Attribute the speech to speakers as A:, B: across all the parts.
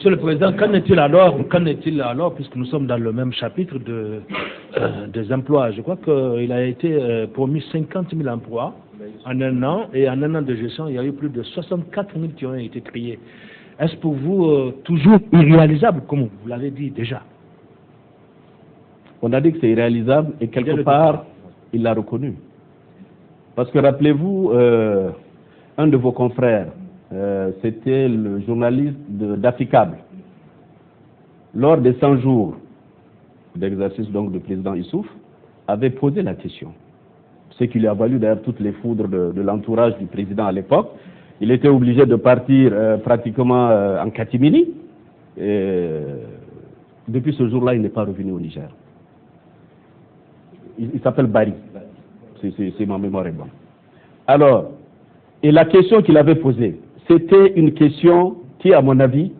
A: Monsieur le Président, qu'en est-il alors, puisque nous sommes dans le même chapitre des emplois? Je crois qu'il a été promis 50 000 emplois en un an, et en un an de gestion, il y a eu plus de 64 000 qui ont été créés. Est-ce pour vous toujours irréalisable, comme vous l'avez dit déjà?
B: On a dit que c'est irréalisable, et quelque part, il l'a reconnu. Parce que rappelez-vous, un de vos confrères, c'était le journaliste d'Africable. Lors des 100 jours d'exercice donc du président Issouf, avait posé la question. Ce qui lui a valu d'ailleurs toutes les foudres de l'entourage du président à l'époque. Il était obligé de partir pratiquement en catimini. Depuis ce jour-là, il n'est pas revenu au Niger. Il s'appelle Bari. C'est ma mémoire est bonne. Alors, et la question qu'il avait posée, c'était une question qui, à mon avis,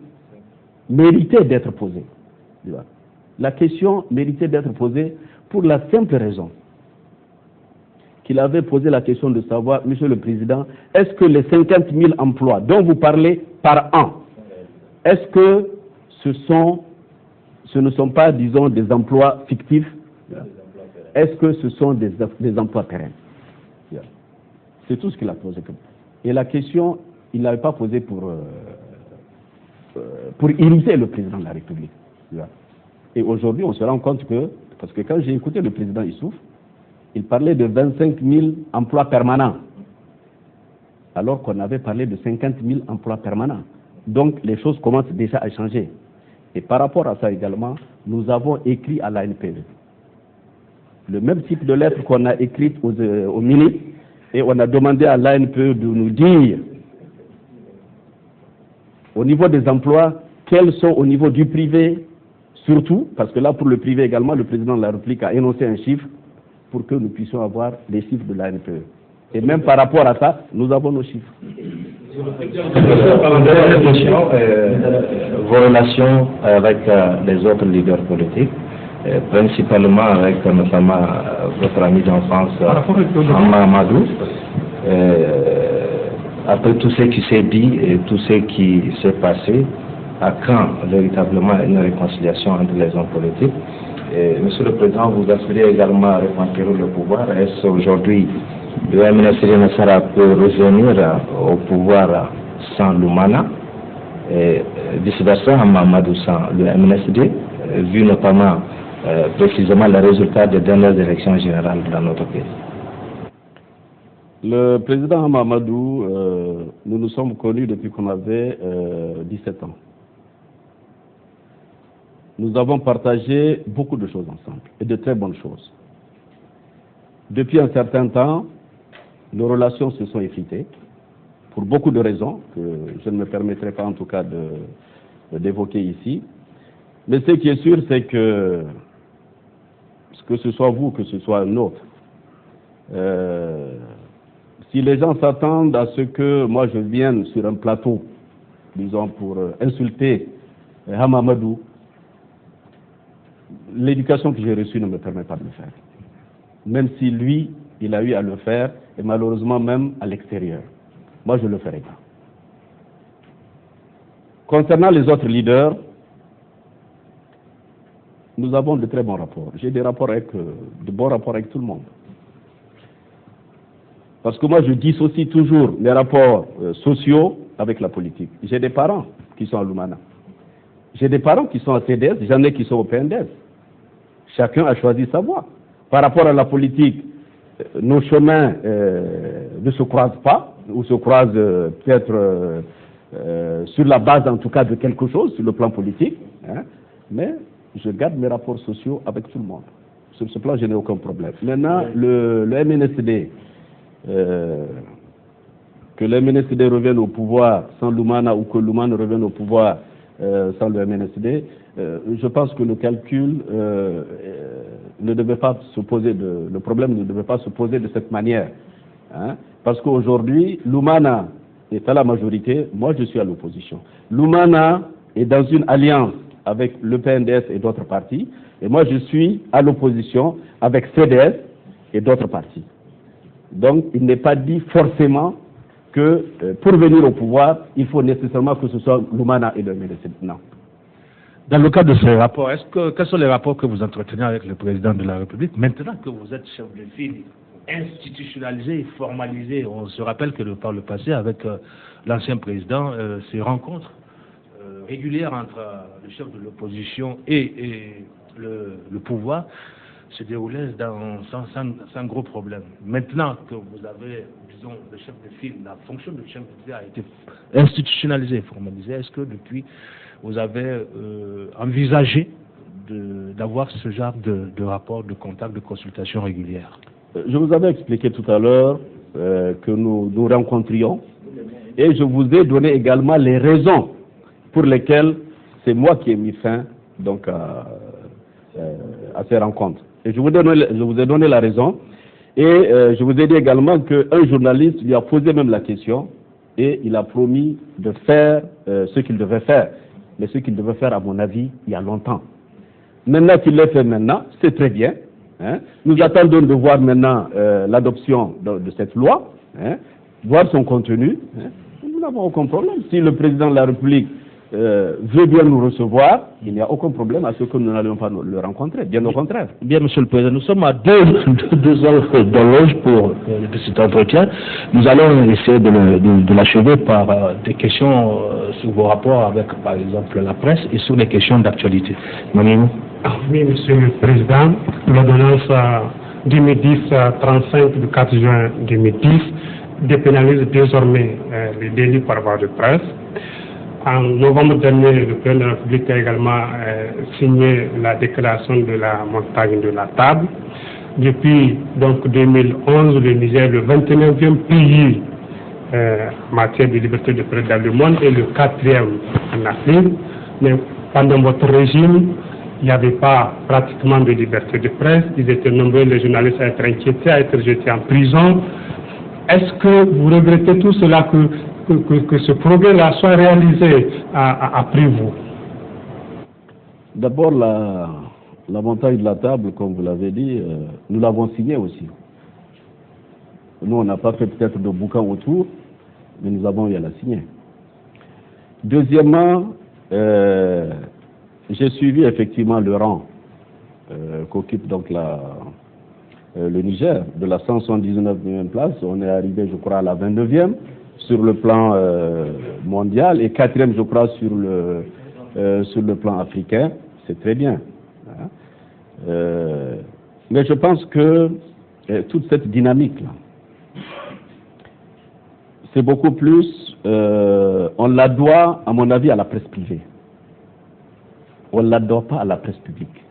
B: méritait d'être posée. La question méritait d'être posée pour la simple raison qu'il avait posé la question de savoir, Monsieur le Président, est-ce que les 50 000 emplois dont vous parlez par an, est-ce que ce ne sont pas, disons, des emplois fictifs? Est-ce que ce sont des emplois pérennes? C'est tout ce qu'il a posé. Et la question, il ne l'avait pas posée pour irriter le président de la République. Et aujourd'hui, on se rend compte que, parce que quand j'ai écouté le président Issouf, il parlait de 25 000 emplois permanents, alors qu'on avait parlé de 50 000 emplois permanents. Donc les choses commencent déjà à changer. Et par rapport à ça également, nous avons écrit à l'ANPE le même type de lettre qu'on a écrite au ministre, et on a demandé à l'ANPE de nous dire, au niveau des emplois, quels sont au niveau du privé, surtout, parce que là pour le privé également, le président de la République a énoncé un chiffre pour que nous puissions avoir les chiffres de l'ANPE. Et même par rapport à ça, nous avons nos chiffres.
C: Vos relations avec les autres leaders politiques, principalement avec notamment votre ami d'enfance, Mahamadou, après tout ce qui s'est dit et tout ce qui s'est passé, à quand véritablement une réconciliation entre les hommes politiques? Monsieur le Président, vous aspirez également à reconquérir le pouvoir. Est-ce aujourd'hui le MNSD Nassara peut revenir au pouvoir sans Lumana et vice-versa, Mahamadou sans le MNSD, vu notamment précisément les résultats des dernières élections générales dans notre pays?
B: Le président Mahamadou, nous nous sommes connus depuis qu'on avait 17 ans. Nous avons partagé beaucoup de choses ensemble, et de très bonnes choses. Depuis un certain temps, nos relations se sont effritées, pour beaucoup de raisons, que je ne me permettrai pas en tout cas d'évoquer ici. Mais ce qui est sûr, c'est que ce soit vous, que ce soit un autre, si les gens s'attendent à ce que moi je vienne sur un plateau, disons pour insulter Hamamadou, l'éducation que j'ai reçue ne me permet pas de le faire. Même si lui, il a eu à le faire, et malheureusement même à l'extérieur. Moi, je ne le ferai pas. Concernant les autres leaders, nous avons de très bons rapports. J'ai de bons rapports avec tout le monde. Parce que moi, je dissocie toujours les rapports sociaux avec la politique. J'ai des parents qui sont à Lumana. J'ai des parents qui sont à CDS, j'en ai qui sont au PNDS. Chacun a choisi sa voie. Par rapport à la politique, nos chemins ne se croisent pas, ou se croisent peut-être sur la base en tout cas de quelque chose, sur le plan politique. Hein, mais je garde mes rapports sociaux avec tout le monde. Sur ce plan, je n'ai aucun problème. Maintenant, le MNSD, que le MNSD revienne au pouvoir sans Lumana ou que Lumana revienne au pouvoir sans le MNSD, je pense que le calcul ne devait pas se poser le problème ne devait pas se poser de cette manière. Hein, parce qu'aujourd'hui, Lumana est à la majorité, moi je suis à l'opposition. Lumana est dans une alliance avec le PNDS et d'autres partis, et moi je suis à l'opposition avec CDS et d'autres partis. Donc il n'est pas dit forcément que pour venir au pouvoir, il faut nécessairement que ce soit Lumana et le ministre. Non.
A: Dans le cadre de ces rapports, quels sont les rapports que vous entretenez avec le président de la République maintenant que vous êtes chef de file institutionnalisé et formalisé? On se rappelle que par le passé, avec l'ancien président, ces rencontres régulières entre le chef de l'opposition et le pouvoir se déroulaient sans gros problème. Maintenant que vous avez, disons, le chef de file, la fonction de chef de file a été institutionnalisée et formalisée, est-ce que depuis vous avez envisagé d'avoir ce genre de rapport, de contact, de consultation régulière?
B: Je vous avais expliqué tout à l'heure que nous nous rencontrions et je vous ai donné également les raisons pour lesquelles c'est moi qui ai mis fin donc, à ces rencontres. Et je vous ai donné la raison et je vous ai dit également qu'un journaliste lui a posé même la question et il a promis de faire ce qu'il devait faire. Mais ce qu'il devait faire, à mon avis, il y a longtemps. Maintenant qu'il l'a fait maintenant, c'est très bien. Hein. Nous attendons de voir maintenant l'adoption de cette loi, hein, voir son contenu. Hein. Nous n'avons aucun problème. Si le président de la République veut bien nous recevoir, il n'y a aucun problème à ce que nous n'allions pas le rencontrer, bien au contraire.
A: Bien, Monsieur le Président, nous sommes à deux heures d'horloge pour cet entretien. Nous allons essayer de l'achever par des questions sur vos rapports avec, par exemple, la presse et sur les questions d'actualité. Mamie.
D: Oui, Monsieur le Président, l'ordonnance 2010-35 du 4 juin 2010 dépénalise désormais les délits par voie de presse. En novembre dernier, le président de la République a également signé la déclaration de la montagne de la table. Depuis donc 2011, le Niger est le 29e pays en matière de liberté de presse dans le monde et le 4e en Afrique. Mais pendant votre régime, il n'y avait pas pratiquement de liberté de presse. Ils étaient nombreux, les journalistes, à être inquiétés, à être jetés en prison. Est-ce que vous regrettez tout cela que ce progrès-là soit réalisé après vous?
B: D'abord, la montagne de la table, comme vous l'avez dit, nous l'avons signé aussi. Nous, on n'a pas fait peut-être de bouquin autour, mais nous avons eu à la signer. Deuxièmement, j'ai suivi effectivement le rang qu'occupe donc le Niger. De la 179e place, on est arrivé, je crois, à la 29e sur le plan mondial et 4e, je crois, sur le plan africain. C'est très bien. Hein. Mais je pense que toute cette dynamique-là, c'est beaucoup plus, on la doit, à mon avis, à la presse privée. On ne la doit pas à la presse publique.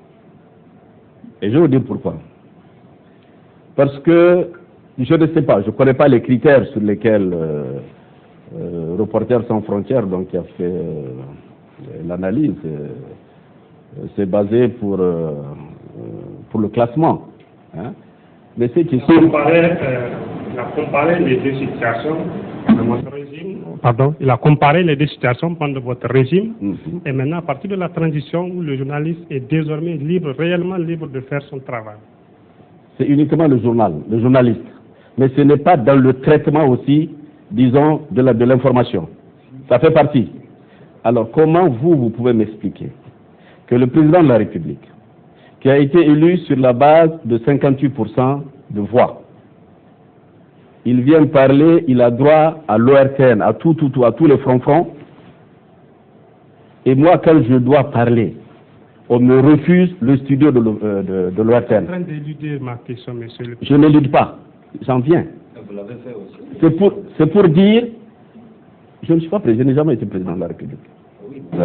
B: Et je vais vous dire pourquoi. Parce que, je ne sais pas, je ne connais pas les critères sur lesquels Reporters sans frontières, donc, qui a fait l'analyse, c'est basé pour le classement. Hein. Mais c'est qui
D: il a comparé les deux situations de votre régime. Pardon, il a comparé les deux situations pendant votre régime et maintenant à partir de la transition où le journaliste est désormais libre, réellement libre de faire son travail.
B: C'est uniquement le journaliste. Mais ce n'est pas dans le traitement aussi, disons, de l'information. Ça fait partie. Alors comment vous pouvez m'expliquer que le président de la République, qui a été élu sur la base de 58% de voix, il vient parler, il a droit à l'ORTN, à tous les fronts, et moi, quand je dois parler, on me refuse le studio de l'ORTN.
D: Je suis en train d'éluder ma question, monsieur le
B: président. Je n'élude pas, j'en viens.
C: Vous l'avez fait aussi.
B: C'est pour dire, je ne suis pas président, je n'ai jamais été président de la République.
C: Oui, vous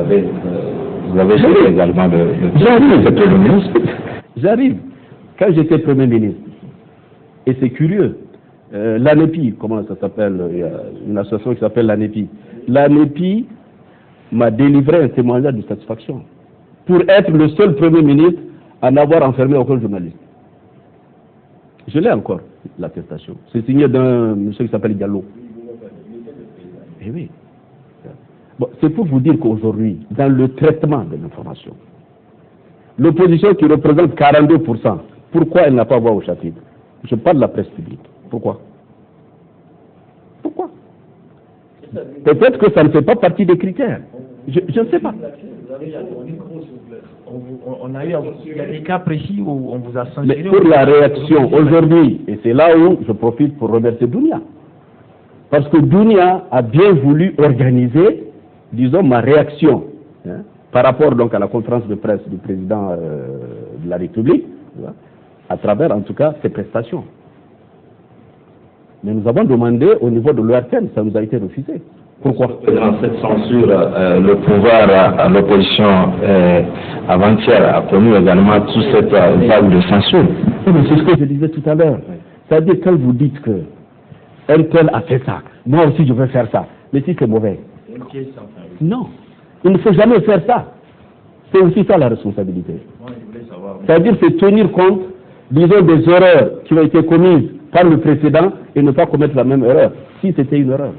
C: avez géré également le ministre.
B: J'arrive. Quand j'étais Premier ministre, et c'est curieux, l'ANEPI, comment ça s'appelle, il y a une association qui s'appelle l'ANEPI. L'ANEPI m'a délivré un témoignage de satisfaction pour être le seul Premier ministre à n'avoir enfermé aucun journaliste. Je l'ai encore, l'attestation. C'est signé d'un monsieur qui s'appelle Diallo. Eh oui. Bon, c'est pour vous dire qu'aujourd'hui, dans le traitement de l'information, l'opposition qui représente 42%, pourquoi elle n'a pas voix au chapitre? Je parle de la presse publique. Pourquoi? Peut-être que ça ne fait pas partie des critères. Je ne sais pas.
E: Il y a des cas précis où on vous a censuré.
B: Mais pour la réaction aujourd'hui, et c'est là où je profite pour remercier Dounia, parce que Dounia a bien voulu organiser, disons, ma réaction par rapport donc à la conférence de presse du président de la République, à travers en tout cas ses prestations. Mais nous avons demandé au niveau de l'ORTN, ça nous a été refusé. Pourquoi?
C: Dans cette censure, le pouvoir à l'opposition avant-hier a connu également toute cette vague de censure.
B: C'est ce que je disais tout à l'heure. C'est-à-dire quand vous dites que un tel a fait ça, moi aussi je veux faire ça, mais si c'est mauvais. Non, il ne faut jamais faire ça. C'est aussi ça la responsabilité. C'est-à-dire c'est tenir compte, disons, des erreurs qui ont été commises par le précédent et ne pas commettre la même erreur, si c'était une erreur.